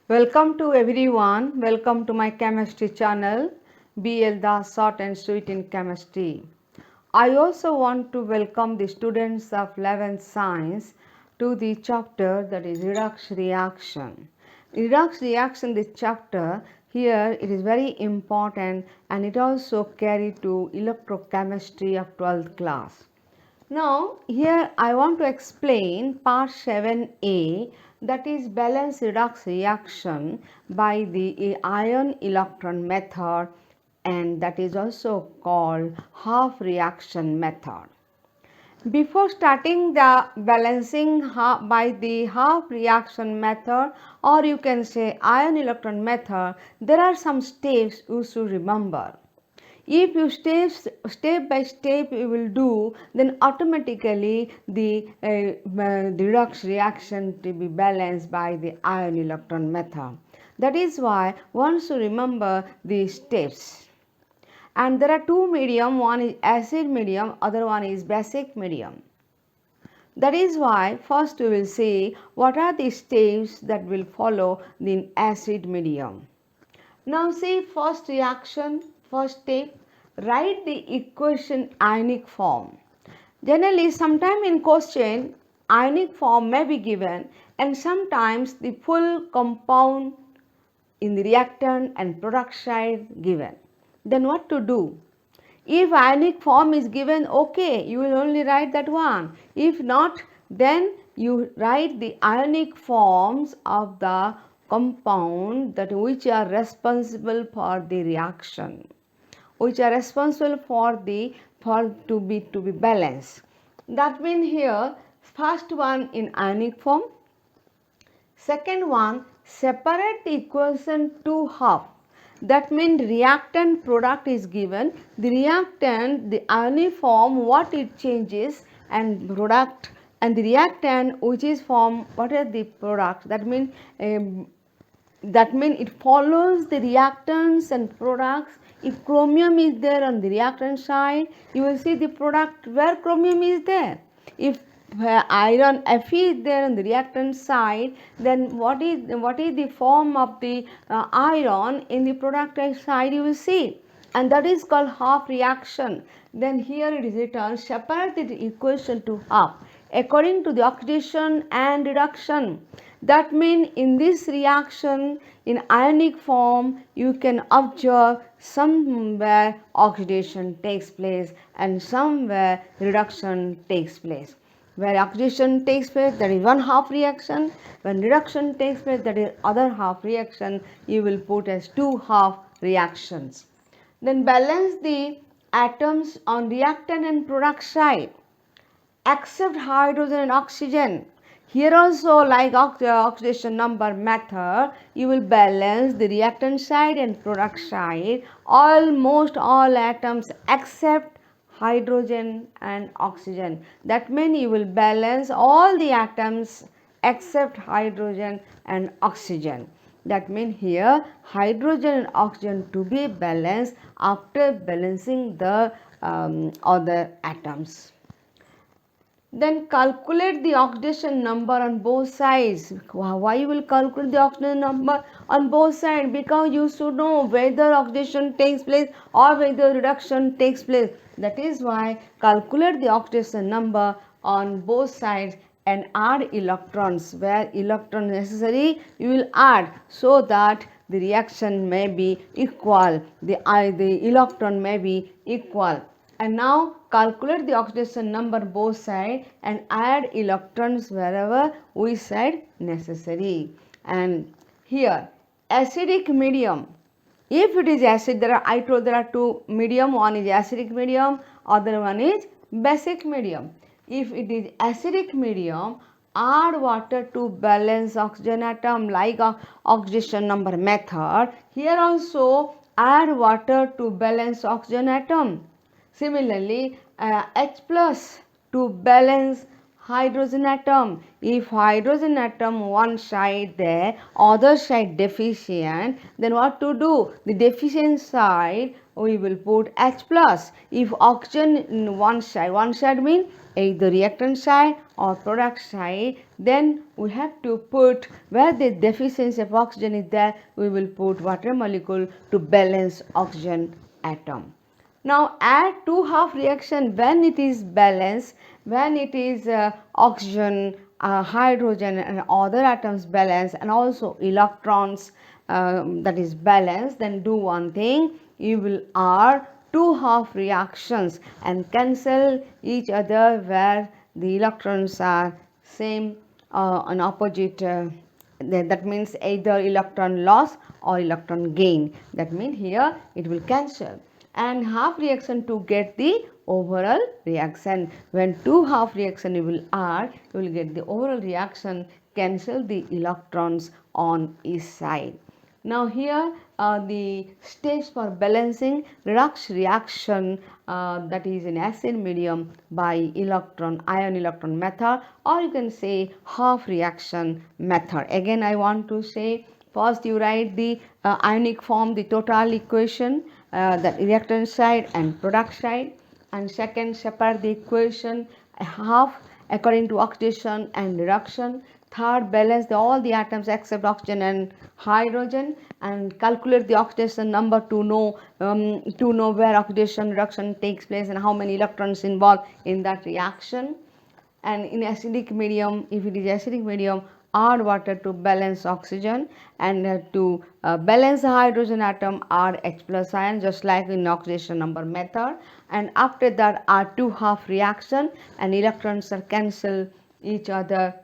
Welcome to everyone. Welcome to my chemistry channel, BL Das Short and Sweet in Chemistry. I also want to welcome the students of 11th Science to the chapter that is redox reaction. Redox reaction, this chapter here, it is very important and it also carried to electrochemistry of 12th class. Now, here I want to explain part 7a, that is balance redox reaction by the ion electron method, and that is also called half reaction method. Before starting the balancing by the half reaction method, or you can say ion electron method, there are some steps you should remember. If you step by step you will do, then automatically the redox reaction to be balanced by the ion electron method. That is why one should remember these steps. And there are two medium, one is acid medium, other one is basic medium. That is why first we will see what are the steps that will follow the acid medium. Now see first reaction, first step, write the equation ionic form. Generally sometime in question ionic form may be given and sometimes the full compound in the reactant and product side given. Then what to do? If ionic form is given, okay, you will only write that one. If not, then you write the ionic forms of the compound that which are responsible for the reaction, which are responsible for to be balanced. That means here first one in ionic form, second one separate the equation to half. That means reactant product is given. The reactant, the ionic form, what it changes, and product and the reactant which is form, what are the product. That means it follows the reactants and products. If chromium is there on the reactant side, you will see the product where chromium is there. If iron Fe is there on the reactant side, then what is the form of the iron in the product side, you will see, and that is called half reaction. Then here it is written separate the equation to half according to the oxidation and reduction. That means in this reaction in ionic form you can observe somewhere oxidation takes place and somewhere reduction takes place. Where oxidation takes place, that is one half reaction. When reduction takes place, that is other half reaction. You will put as two half reactions. Then balance the atoms on reactant and product side except hydrogen and oxygen. Here also, like oxidation number method, you will balance the reactant side and product side. Almost all atoms except hydrogen and oxygen. That means you will balance all the atoms except hydrogen and oxygen. That means here hydrogen and oxygen to be balanced after balancing the other atoms. Then calculate the oxidation number on both sides. Why you will calculate the oxidation number on both sides? Because you should know whether oxidation takes place or whether reduction takes place. That is why calculate the oxidation number on both sides and add electrons. Where electron necessary, you will add so that the reaction may be equal. The electron may be equal. And now calculate the oxidation number both sides and add electrons wherever we said necessary. And here acidic medium, if it is acid, I told there are two medium, one is acidic medium, other one is basic medium. If it is acidic medium, add water to balance oxygen atom like oxidation number method. Here also add water to balance oxygen atom. Similarly, H plus to balance hydrogen atom. If hydrogen atom one side there, other side deficient, then what to do? The deficient side we will put H plus. If oxygen in one side means either reactant side or product side, then we have to put where the deficiency of oxygen is there, we will put water molecule to balance oxygen atom. Now add two half reaction when it is balanced, when it is oxygen, hydrogen and other atoms balanced and also electrons that is balanced, then do one thing, you will add two half reactions and cancel each other where the electrons are same on opposite that means either electron loss or electron gain. That means here it will cancel and half reaction to get the overall reaction. When two half reaction you will add, you will get the overall reaction, cancel the electrons on each side. Now here the steps for balancing redox reaction that is in acid medium by ion electron method, or you can say half reaction method. Again I want to say, first you write the ionic form, the total equation, the reactant side and product side, and second separate the equation half according to oxidation and reduction. Third, balance all the atoms except oxygen and hydrogen and calculate the oxidation number to know where oxidation reduction takes place and how many electrons involved in that reaction. And in acidic medium, if it is acidic medium, add water to balance oxygen, and to balance the hydrogen atom add H plus ion just like in oxidation number method, and after that add two half reaction and electrons are cancel each other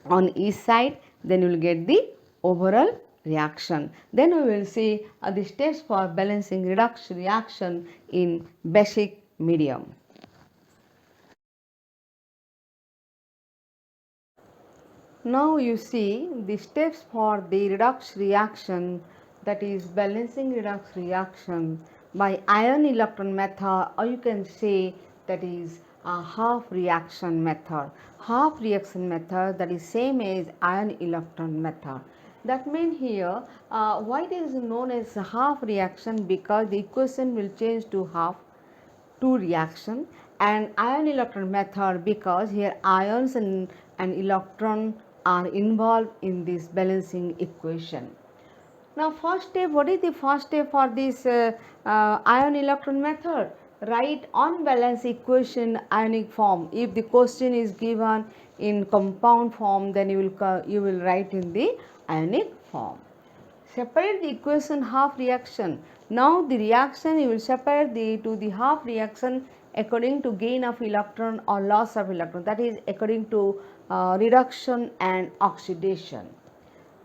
on each side, then you will get the overall reaction. Then we will see the steps for balancing redox reaction in basic medium. Now you see the steps for the redox reaction, that is balancing redox reaction by ion electron method, or you can say that is a half reaction method. Half reaction method, that is same as ion electron method. That means here why it is known as half reaction, because the equation will change to half, two reaction, and ion electron method because here ions and electron are involved in this balancing equation. Now first step, what is the first step for this ion electron method? Write unbalanced equation ionic form. If the question is given in compound form, then you will write in the ionic form. Separate the equation half reaction. Now the reaction you will separate to the half reaction according to gain of electron or loss of electron, that is according to reduction and oxidation.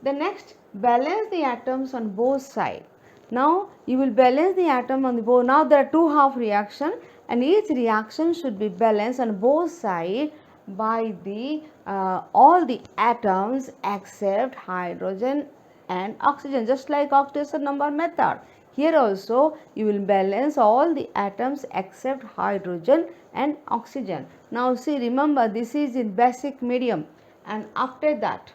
The next, balance the atoms on both sides. Now you will balance the atom on the both. Now there are two half reaction and each reaction should be balanced on both sides by the all the atoms except hydrogen and oxygen, just like oxidation number method. Here also you will balance all the atoms except hydrogen and oxygen. Now see, remember this is in basic medium, and after that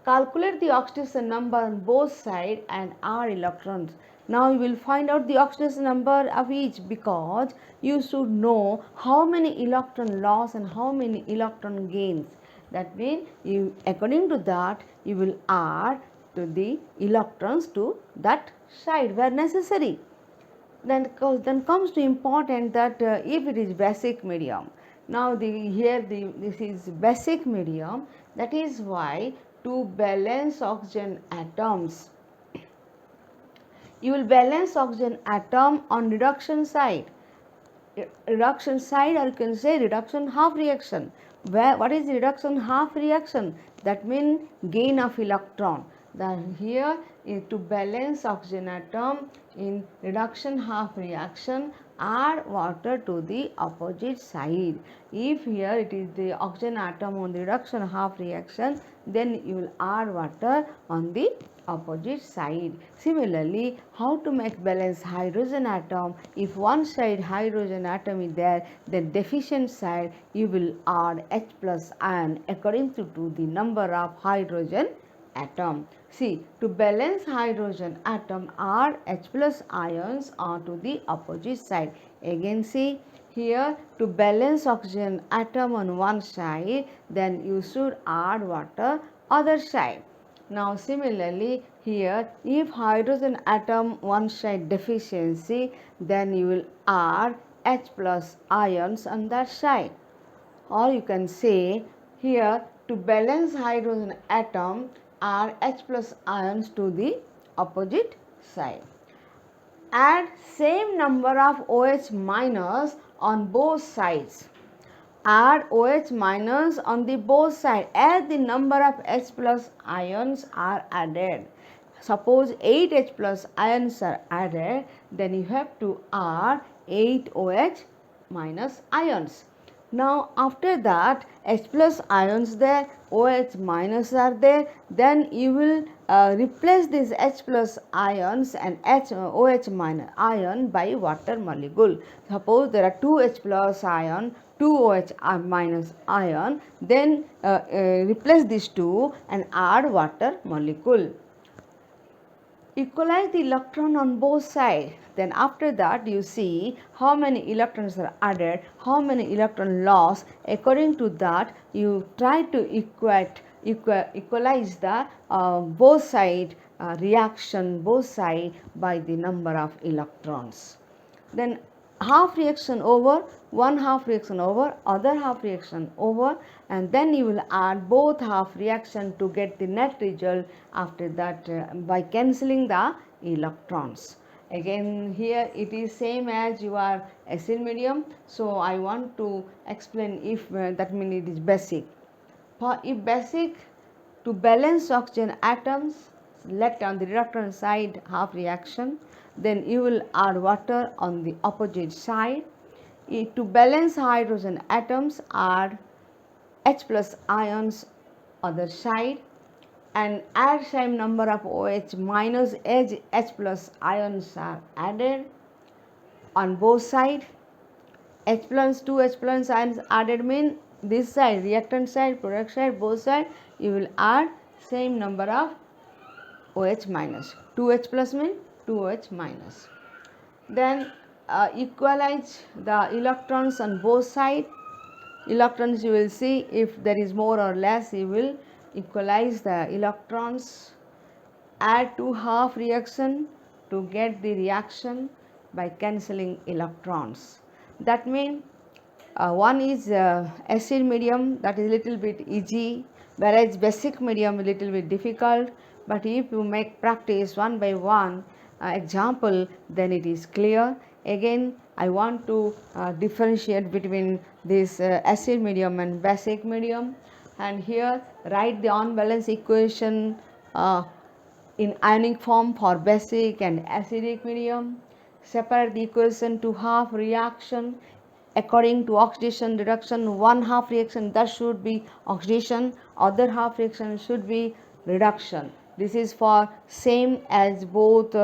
calculate the oxidation number on both sides and add electrons. Now you will find out the oxidation number of each, because you should know how many electron loss and how many electron gains. That means you, according to that, you will add to the electrons to that side where necessary. Then comes to important that if it is basic medium. Now this is basic medium. That is why to balance oxygen atoms, you will balance oxygen atom on reduction side. Reduction side, or you can say reduction half reaction. What is reduction half reaction? That means gain of electron. Then here is to balance oxygen atom in reduction half reaction, add water to the opposite side. If here it is the oxygen atom on the reduction half reaction, then you will add water on the opposite side. Similarly, how to make balanced hydrogen atom? If one side hydrogen atom is there, then deficient side you will add H plus ion according to the number of hydrogen atom. See, to balance hydrogen atom, add H plus ions onto the opposite side. Again see, here to balance oxygen atom on one side, then you should add water other side. Now similarly here, if hydrogen atom one side deficiency, then you will add H plus ions on that side. Or you can say here, to balance hydrogen atom, add H plus ions to the opposite side. Add same number of OH minus on both sides. Add OH minus on the both sides as the number of H plus ions are added. Suppose 8 H plus ions are added, then you have to add 8 OH minus ions. Now after that, H plus ions there, OH minus are there, then you will replace these H plus ions and OH minus ion by water molecule. Suppose there are 2 H plus ion, 2 OH minus ion, then replace these two and add water molecule. Equalize the electron on both sides. Then after that you see how many electrons are added, how many electron lost. According to that you try to equalize the both side reaction, both side by the number of electrons. Then half reaction over, one half reaction over, other half reaction over, and then you will add both half reaction to get the net result. After that by cancelling the electrons. Again here it is same as your acid medium, so I want to explain if that means it is basic. For if basic, to balance oxygen atoms, select on the reductant side half reaction, then you will add water on the opposite side. To balance hydrogen atoms, add H plus ions other side, and add same number of OH minus H plus ions are added on both sides. H plus 2 H plus ions added mean this side, reactant side, product side, both side you will add same number of OH minus. 2H plus mean 2OH minus. Then equalize the electrons on both sides. Electrons you will see if there is more or less, you will equalize the electrons. Add two half reaction to get the reaction by cancelling electrons. That means one is acid medium, that is little bit easy, whereas basic medium little bit difficult. But if you make practice one by one example, then it is clear. Again I want to differentiate between this acid medium and basic medium, and here write the unbalanced equation in ionic form for basic and acidic medium. Separate the equation to half reaction according to oxidation reduction. One half reaction that should be oxidation, other half reaction should be reduction. This is for same as both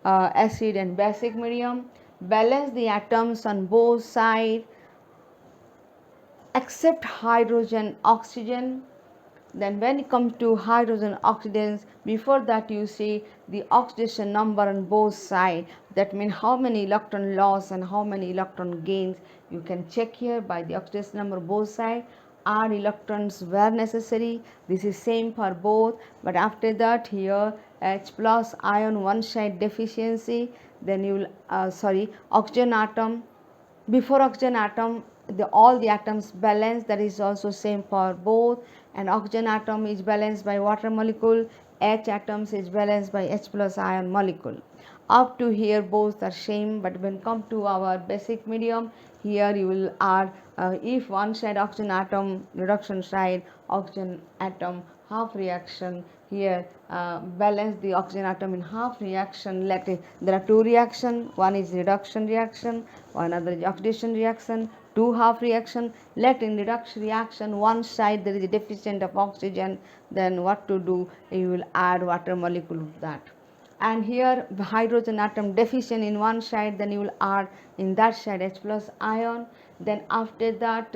acid and basic medium. Balance the atoms on both sides except hydrogen oxygen. Then when it comes to hydrogen oxidants, before that you see the oxidation number on both sides. That means how many electron loss and how many electron gains. You can check here by the oxidation number both sides. Add electrons where necessary. This is same for both. But after that here H plus ion one side deficiency. Then you will oxygen atom. Before oxygen atom, all the atoms balance, that is also same for both, and oxygen atom is balanced by water molecule, H atoms is balanced by H plus ion molecule. Up to here both are same, but when come to our basic medium, here you will add if one side oxygen atom, reduction side oxygen atom, half reaction, here balance the oxygen atom in half reaction. There are two reactions, one is reduction reaction, one other is oxidation reaction. two half reaction. Let in redox reaction one side there is a deficient of oxygen, then what to do? You will add water molecule to that. And here the hydrogen atom deficient in one side, then you will add in that side H plus ion. Then after that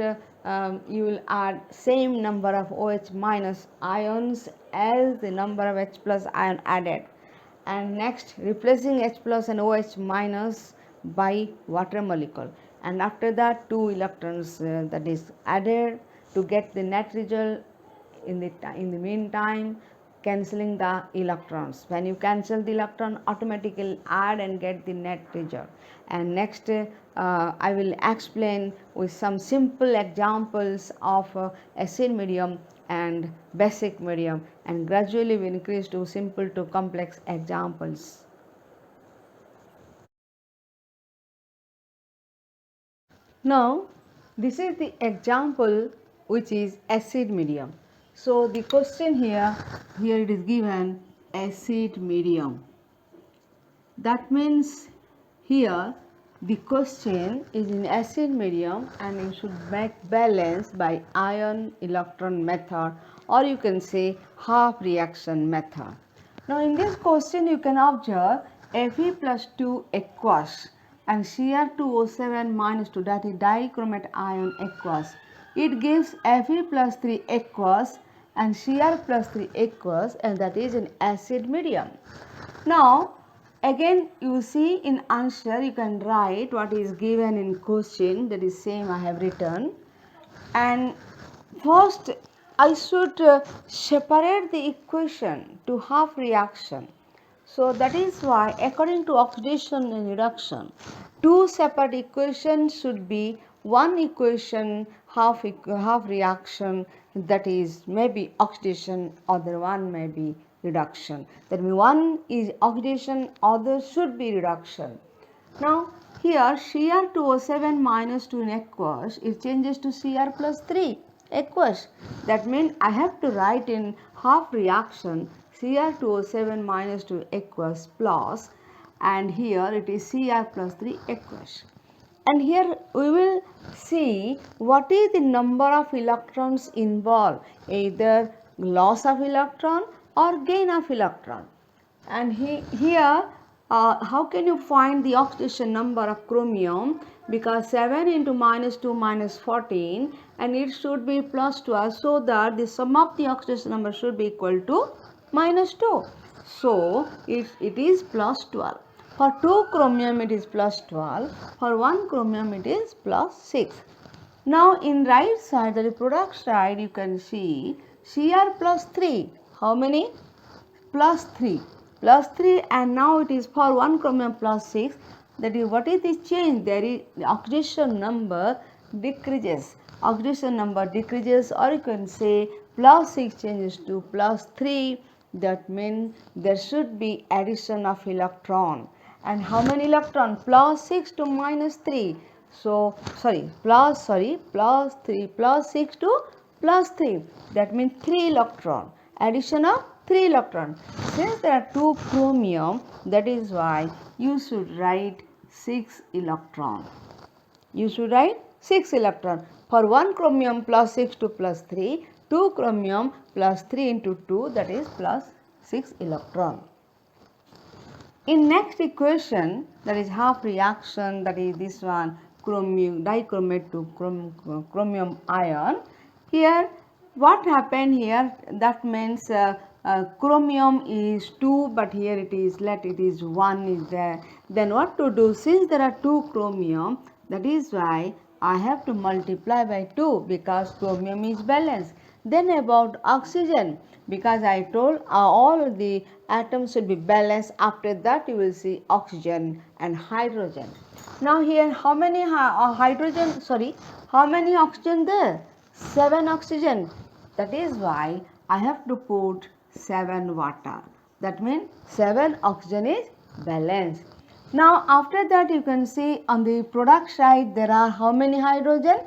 you will add same number of OH minus ions as the number of H plus ion added. And next replacing H plus and OH minus by water molecule, and after that 2 electrons that is added to get the net result. In the meantime, cancelling the electrons. When you cancel the electron, automatically add and get the net result. And next I will explain with some simple examples of acid medium and basic medium, and gradually we increase to simple to complex examples. Now this is the example which is acid medium. So the question here it is given acid medium. That means here the question is in acid medium and you should make balance by ion electron method, or you can say half reaction method. Now in this question you can observe Fe plus 2 aqueous and Cr2O7 minus 2, that is dichromate ion aqueous. It gives Fe plus 3 aqueous and Cr plus 3 aqueous, and that is an acid medium. Now again you see in answer you can write what is given in question, that is same I have written. And first I should separate the equation to half reaction. So that is why according to oxidation and reduction, two separate equations should be one equation half reaction, that is maybe oxidation, other one may be reduction. That means one is oxidation, other should be reduction. Now here Cr2O7 minus 2 in aqueous, it changes to Cr plus 3 aqueous. That means I have to write in half reaction Cr2O7 minus 2 aqueous plus, and here it is Cr plus 3 aqueous. And here we will see what is the number of electrons involved, either loss of electron or gain of electron. And here how can you find the oxidation number of chromium, because 7 into minus 2 minus 14 and it should be plus 12, so that the sum of the oxidation number should be equal to minus 2. So it is plus 12. For 2 chromium it is plus 12, for 1 chromium it is plus 6. Now in right side, the product side, you can see Cr plus 3. How many? Plus 3. Plus 3, and now it is for 1 chromium plus 6. That is, what is the change? There is the oxidation number decreases. Oxidation number decreases, or you can say plus 6 changes to plus 3. That means there should be addition of electron. And how many electron? Plus 6 to minus 3. So plus 3 plus 6 to plus 3. That means 3 electron. Addition of 3 electron. Since there are 2 chromium, that is why you should write 6 electron. You should write 6 electron. For 1 chromium plus 6 to plus 3, 2 chromium plus 3 into 2, that is plus 6 electron. In next equation, that is half reaction, that is this one, chromium dichromate to chromium ion. Here what happened here, that means chromium is 2, but here it is 1 is there. Then what to do? Since there are 2 chromium, that is why I have to multiply by 2, because chromium is balanced. Then about oxygen, because I told all the atoms should be balanced. After that you will see oxygen and hydrogen. Now here how many how many oxygen there? 7 oxygen. That is why I have to put 7 water. That means 7 oxygen is balanced. Now after that you can see on the product side there are how many hydrogen?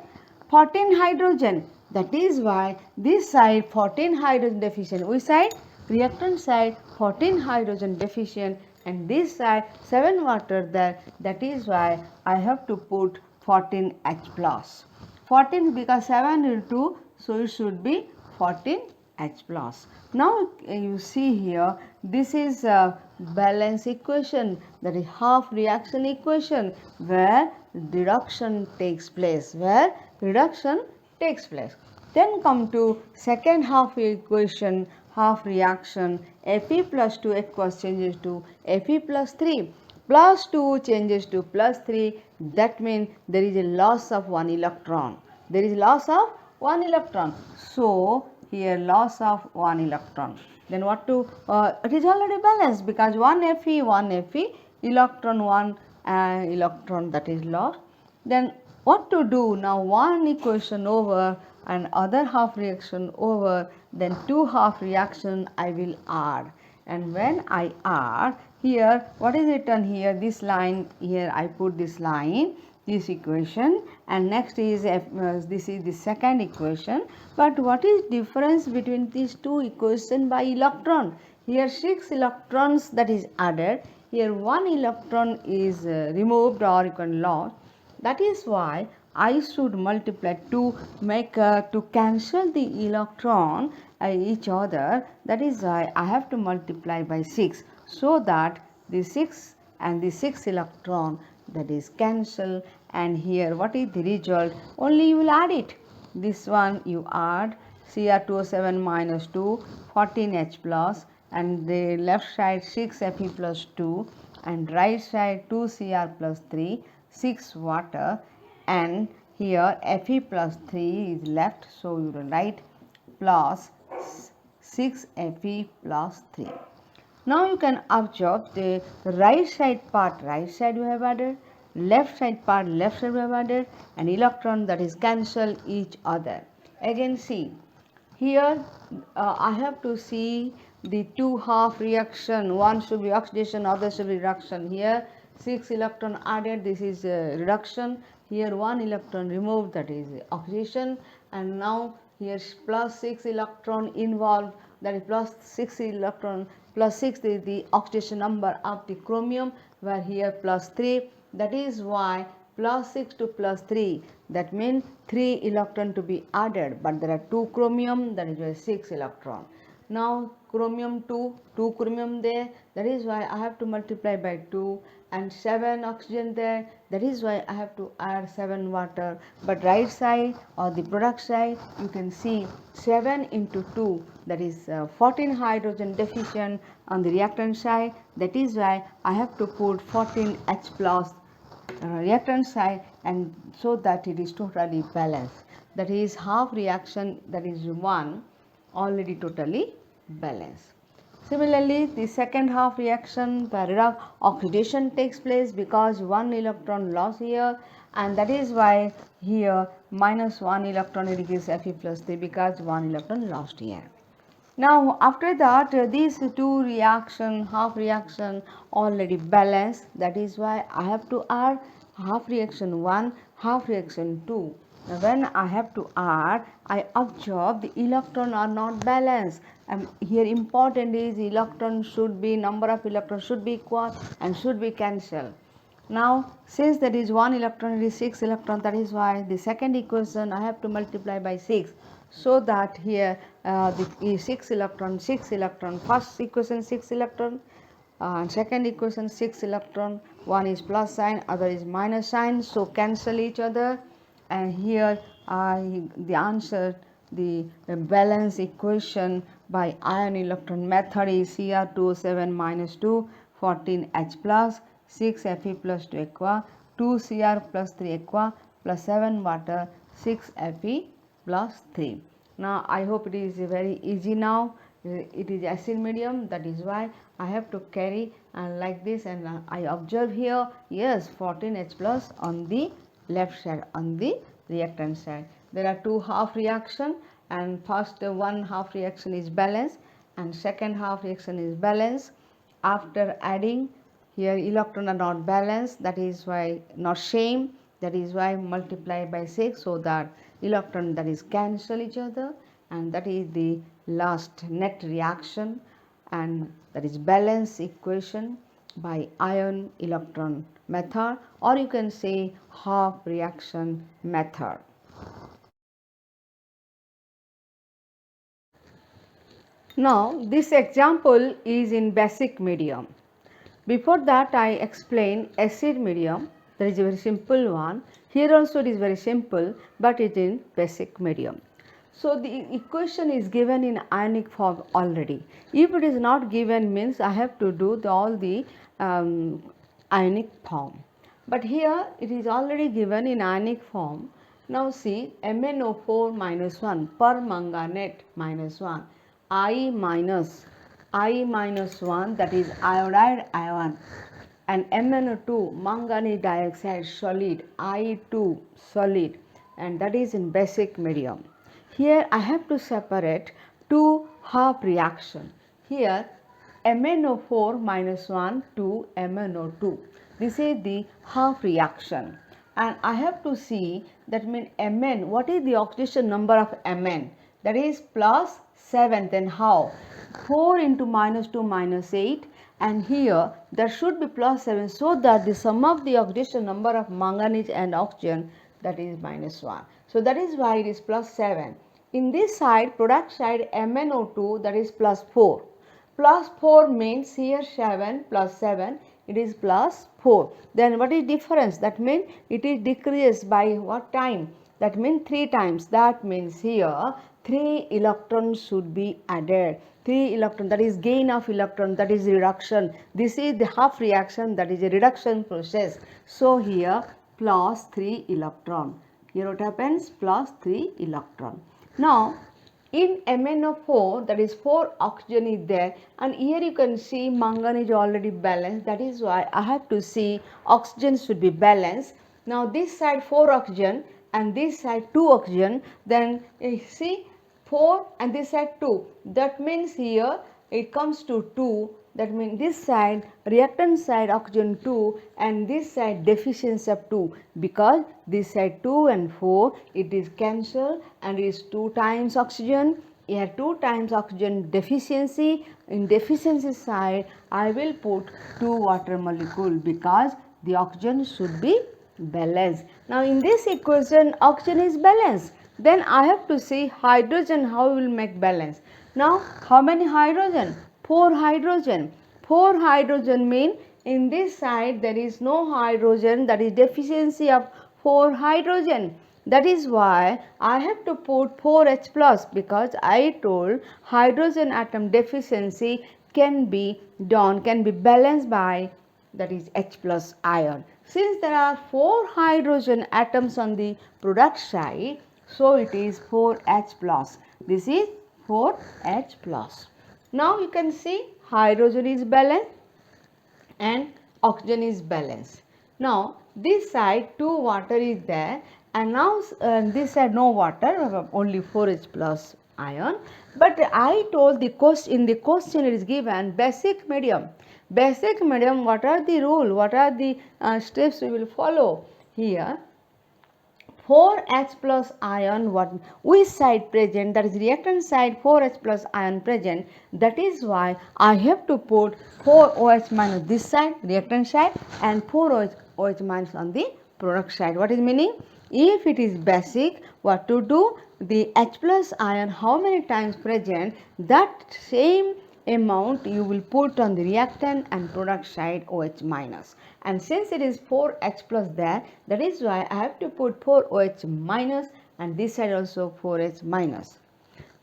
14 hydrogen. That is why this side 14 hydrogen deficient. Which side? Reactant side 14 hydrogen deficient, and this side 7 water there. That is why I have to put 14H plus. 14 because 7 into 2, so it should be 14H plus. Now you see here, this is a balance equation, that is half reaction equation, where reduction takes place, Then come to second half equation, half reaction, Fe plus 2 aqueous changes to Fe plus 3. Plus 2 changes to plus 3, that means there is a loss of 1 electron. So, here loss of 1 electron. Then what to, it is already balanced because 1 Fe, electron 1 electron, that is lost. Then what to do? Now one equation over and other half reaction over, then two half reaction I will add. And when I add, here what is written here, this line, here I put this line, this equation, and next is this is the second equation. But what is difference between these two equations by electron? Here 6 electrons that is added, here 1 electron is removed or you can lost. That is why I should multiply to make to cancel the electron each other. That is why I have to multiply by 6, so that the 6 and the 6 electron, that is cancel. And here what is the result? Only you will add it. This one you add Cr2O7 minus 2, 14H plus, and the left side 6 Fe plus 2, and right side 2 Cr plus 3, 6 water, and here Fe plus 3 is left, so you will write plus 6 Fe plus 3. Now you can observe the right side part, right side you have added, left side part, left side you have added, and electron, that is cancel each other. Again see, here I have to see the two half reaction, one should be oxidation, other should be reduction. Here 6 electron added, this is reduction, here 1 electron removed, that is oxidation, and now here plus 6 electron involved, that is plus 6 electron, plus 6 is the oxidation number of the chromium, where here plus 3, that is why plus 6 to plus 3, that means 3 electron to be added, but there are 2 chromium, that is why 6 electron. Now chromium 2 chromium there, that is why I have to multiply by 2, and 7 oxygen there, that is why I have to add 7 water. But right side or the product side, you can see 7 into 2, that is 14 hydrogen deficient on the reactant side, that is why I have to put 14 H plus reactant side, and so that it is totally balanced. That is half reaction, that is 1 already totally balanced. Similarly, the second half reaction where oxidation takes place because 1 electron loss here, and that is why here minus 1 electron it gives Fe plus 3 because 1 electron lost here. Now after that these two reaction, half reaction already balanced, that is why I have to add half reaction 1, half reaction 2. Now when I have to add, I observe the electron are not balanced. Here important is electron should be, number of electrons should be equal and should be cancelled. Now since there is 1 electron, it is 6 electron, that is why the second equation I have to multiply by 6, so that here the 6 electron, first equation 6 electron, and second equation 6 electron, one is plus sign, other is minus sign, so cancel each other. And here the answer, the balance equation by ion electron method is Cr2O7 minus 2, 14H plus, 6 Fe plus 2 aqua, 2 Cr plus 3 aqua, plus 7 water, 6 Fe plus 3. Now I hope it is very easy now. It is acid medium, that is why I have to carry and like this, and I observe here, yes, 14H plus on the left side, on the reactant side. There are two half reaction, and first one half reaction is balanced and second half reaction is balanced. After adding, here electron are not balanced, that is why not same, that is why multiply by 6, so that electron, that is cancel each other, and that is the last net reaction, and that is balance equation by ion electron method, or you can say half reaction method. Now this example is in basic medium. Before that I explain acid medium, that is a very simple one. Here also it is very simple, but it is in basic medium. So the equation is given in ionic form already. If it is not given means I have to do all the ionic form. But here it is already given in ionic form. Now see MnO4 minus 1 per manganate minus 1 I minus 1, that is iodide ion, and MnO2 manganese dioxide solid I2 solid, and that is in basic medium. Here I have to separate two half reaction. Here MnO4 minus 1 to MnO2. This is the half reaction, and I have to see, that means Mn, what is the oxidation number of Mn? That is plus 7. Then how? 4 into minus 2 minus 8, and here there should be plus 7, so that the sum of the oxidation number of manganese and oxygen, that is minus 1. So that is why it is plus 7. In this side, product side, MnO2, that is plus 4. Plus 4 means here 7 plus 7, it is plus 4. Then what is difference? That means it is decreased by what time? That means 3 times. That means here 3 electrons should be added. 3 electron, that is gain of electron, that is reduction. This is the half reaction, that is a reduction process. So here plus 3 electron. Here what happens? Plus 3 electron. Now in MnO4, that is 4 oxygen is there, and here you can see manganese already balanced. That is why I have to see oxygen should be balanced. Now this side 4 oxygen and this side 2 oxygen, then see 4 and this side 2. That means here it comes to 2. That means this side reactant side oxygen 2 and this side deficiency of 2, because this side 2 and 4 it is cancelled and it is 2 times oxygen. Here 2 times oxygen deficiency. In deficiency side I will put 2 water molecule, because the oxygen should be balanced. Now in this equation oxygen is balanced. Then I have to see hydrogen, how we will make balance. Now how many hydrogen? 4 hydrogen. 4 hydrogen mean in this side there is no hydrogen, that is deficiency of 4 hydrogen. That is why I have to put 4H plus, because I told hydrogen atom deficiency can be done, can be balanced by, that is H plus ion. Since there are 4 hydrogen atoms on the product side, so it is 4H plus. This is 4H plus. Now you can see hydrogen is balanced and oxygen is balanced. Now this side 2 water is there, and now this side no water, only 4H plus ion. But I told the question, in the question it is given basic medium. Basic medium, what are the rule? What are the steps we will follow? Here 4H plus ion, what which side present, that is reactant side 4H plus ion present. That is why I have to put 4OH minus this side reactant side and 4OH minus on the product side. What is meaning? If it is basic, what to do? The H plus ion how many times present, that same amount you will put on the reactant and product side OH minus. And since it is 4H plus there, that is why I have to put 4OH minus, and this side also 4H minus.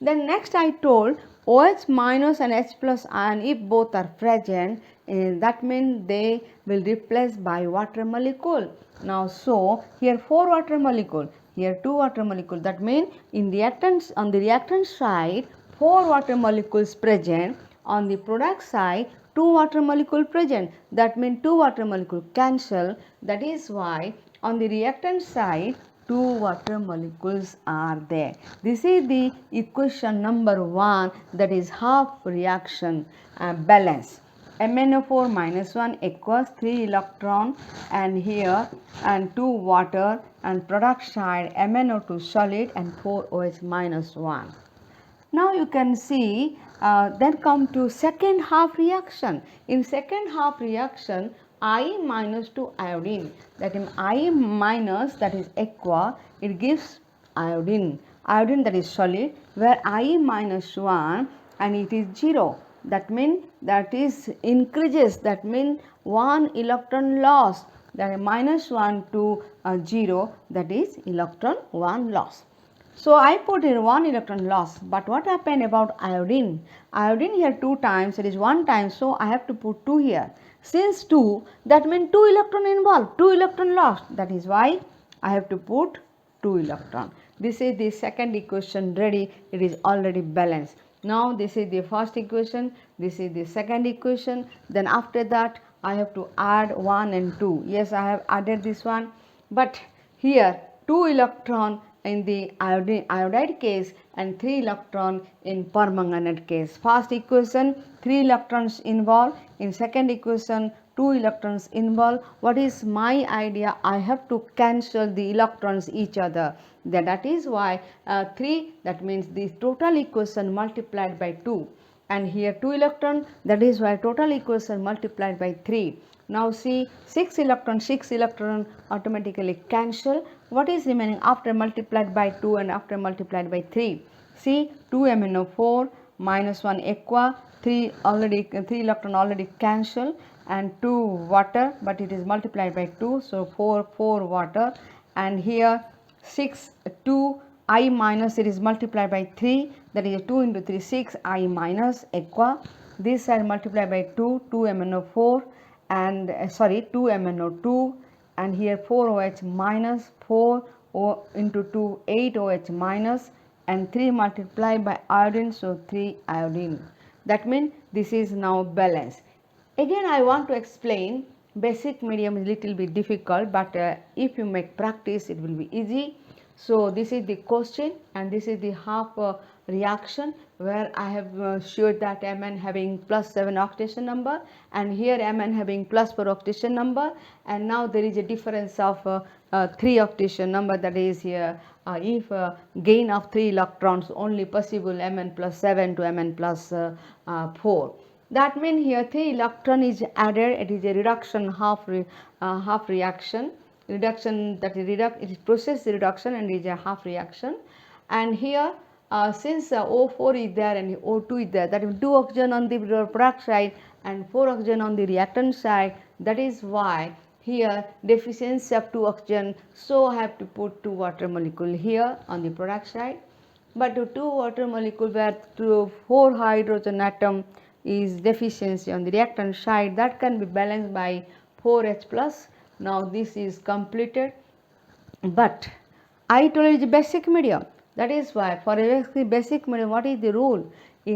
Then next I told OH minus and H plus ion, if both are present, that means they will replace by water molecule. Now so here 4 water molecule, here 2 water molecule. That means in reactants, on the reactant side 4 water molecules present, on the product side 2 water molecule present. That means 2 water molecule cancel. That is why on the reactant side 2 water molecules are there. This is the equation number 1, that is half reaction balance. MnO4 minus 1 equals 3 electron, and here and 2 water, and product side MnO2 solid and 4OH minus 1. Now you can see then come to second half reaction. In second half reaction I minus 2 iodine. That means I minus, that is aqua, it gives iodine. Iodine, that is solid, where I minus 1 and it is 0. That means that is increases, that means 1 electron loss. That is minus 1 to 0, that is electron 1 loss. So I put here 1 electron loss, but what happened about iodine? Iodine here 2 times, it is 1 time, so I have to put 2 here. Since 2, that means 2 electron involved, 2 electron lost. That is why I have to put 2 electron. This is the second equation ready, it is already balanced. Now this is the first equation, this is the second equation, then after that I have to add 1 and 2. Yes, I have added this one, but here 2 electron in the iodide case and 3 electron in permanganate case. First equation 3 electrons involved, in second equation 2 electrons involved. What is my idea? I have to cancel the electrons each other. That is why 3, that means the total equation multiplied by 2, and here 2 electron, that is why total equation multiplied by 3. Now see 6 electron automatically cancel. What is remaining after multiplied by 2 and after multiplied by 3? See 2 MnO4 minus 1 aqua, 3 electron already cancel, and 2 water, but it is multiplied by 2, so 4 water, and here 6 2 I minus, it is multiplied by 3, that is 2 into 3 6 I minus aqua. This side multiplied by 2 MnO4 and 2 MnO2, and here 4 OH minus 4 into 2 8 OH minus, and 3 multiplied by iodine, so 3 iodine. That means this is now balanced. Again I want to explain, basic medium is little bit difficult, but if you make practice it will be easy. So this is the question and this is the half reaction, where I have showed that Mn having plus 7 oxidation number and here Mn having plus 4 oxidation number, and now there is a difference of 3 oxidation number, that is here if gain of 3 electrons only possible Mn plus 7 to Mn plus 4. That means here 3 electron is added, it is a reduction half reaction. Reduction, that is it is process reduction and is a half reaction. And here since O4 is there and O2 is there, that is 2 oxygen on the product side and 4 oxygen on the reactant side. That is why here deficiency of 2 oxygen, so I have to put 2 water molecule here on the product side. But 2 water molecule where 4 hydrogen atom is deficiency on the reactant side, that can be balanced by 4H plus. Now this is completed, but I told you it is basic medium. That is why for a basic medium, what is the rule?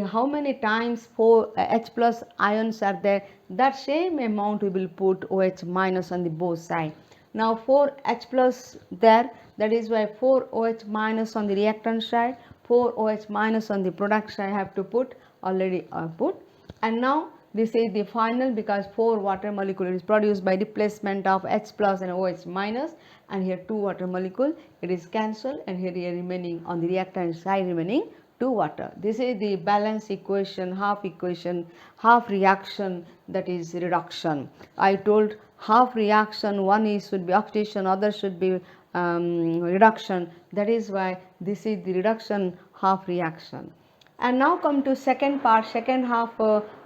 How many times 4 H plus ions are there, that same amount we will put OH minus on the both side. Now 4 H plus there, that is why 4 OH minus on the reactant side, 4 OH minus on the product side I have to put, already put. And now this is the final, because 4 water molecule is produced by replacement of H plus and OH minus, and here 2 water molecule, it is cancelled, and here remaining on the reactant side remaining 2 water. This is the balance equation, half reaction, that is reduction. I told half reaction, one is should be oxidation, other should be reduction. That is why this is the reduction half reaction. And now come to second part, second half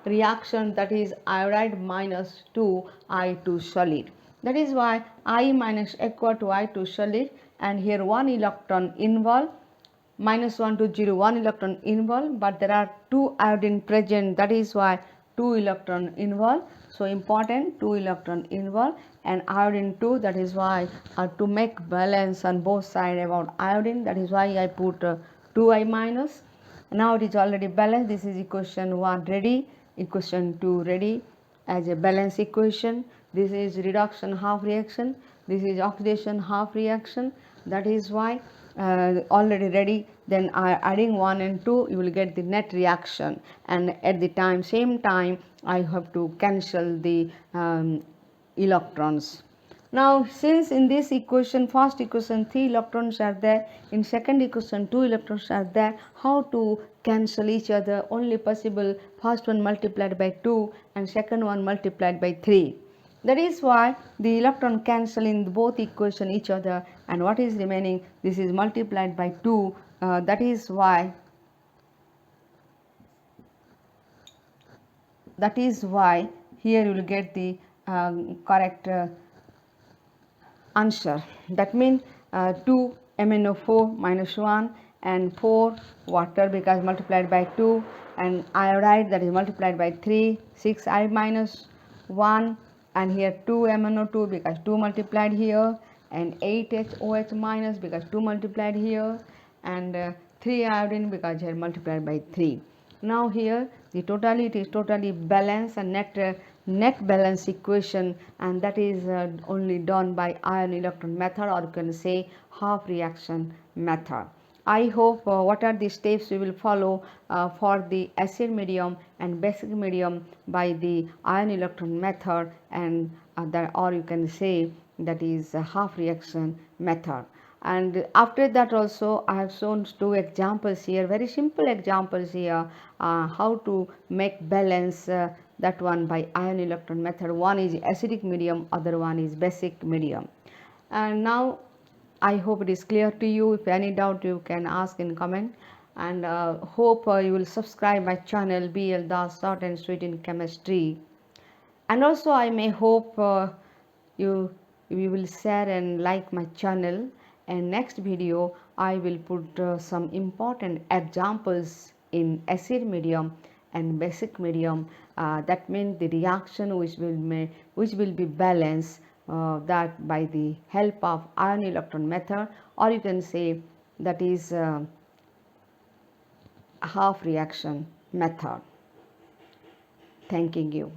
reaction, that is iodide minus 2 I2 solid. That is why I minus aqua to I2 solid, and here 1 electron involved, minus 1 to 0 1 electron involved, but there are 2 iodine present, that is why 2 electron involved. So important, 2 electron involved, and iodine 2, that is why to make balance on both sides about iodine, that is why I put 2I minus. Now it is already balanced. This is equation 1 ready, equation 2 ready as a balance equation. This is reduction half reaction, this is oxidation half reaction. That is why already ready. Then adding 1 and 2, you will get the net reaction, and at the same time I have to cancel the electrons. Now since in this equation, first equation 3 electrons are there, in second equation 2 electrons are there, how to cancel each other? Only possible first one multiplied by 2 and second one multiplied by 3. That is why the electron cancel in both equation each other, and what is remaining, this is multiplied by 2. That is why here you will get the correct answer. That means 2 MnO4 minus 1 and 4 water because multiplied by 2, and iodide that is multiplied by 3, 6 I minus 1, and here 2 MnO2 because 2 multiplied here, and 8 HOH minus because 2 multiplied here, and 3 iodine because here multiplied by 3. Now here the totality is totally balanced and net balance equation, and that is only done by ion electron method, or you can say half reaction method. I hope what are the steps we will follow for the acid medium and basic medium by the ion electron method, and or you can say that is a half reaction method. And after that also I have shown 2 examples here, very simple examples here, how to make balance, that one by ion electron method. One is acidic medium, other one is basic medium. And now I hope it is clear to you. If any doubt you can ask in comment, and hope you will subscribe my channel BL Das Short and Sweet in Chemistry. And also I may hope you will share and like my channel, and next video I will put some important examples in acid medium and basic medium, that means the reaction which will be balanced, that by the help of ion electron method, or you can say that is half reaction method. Thanking you.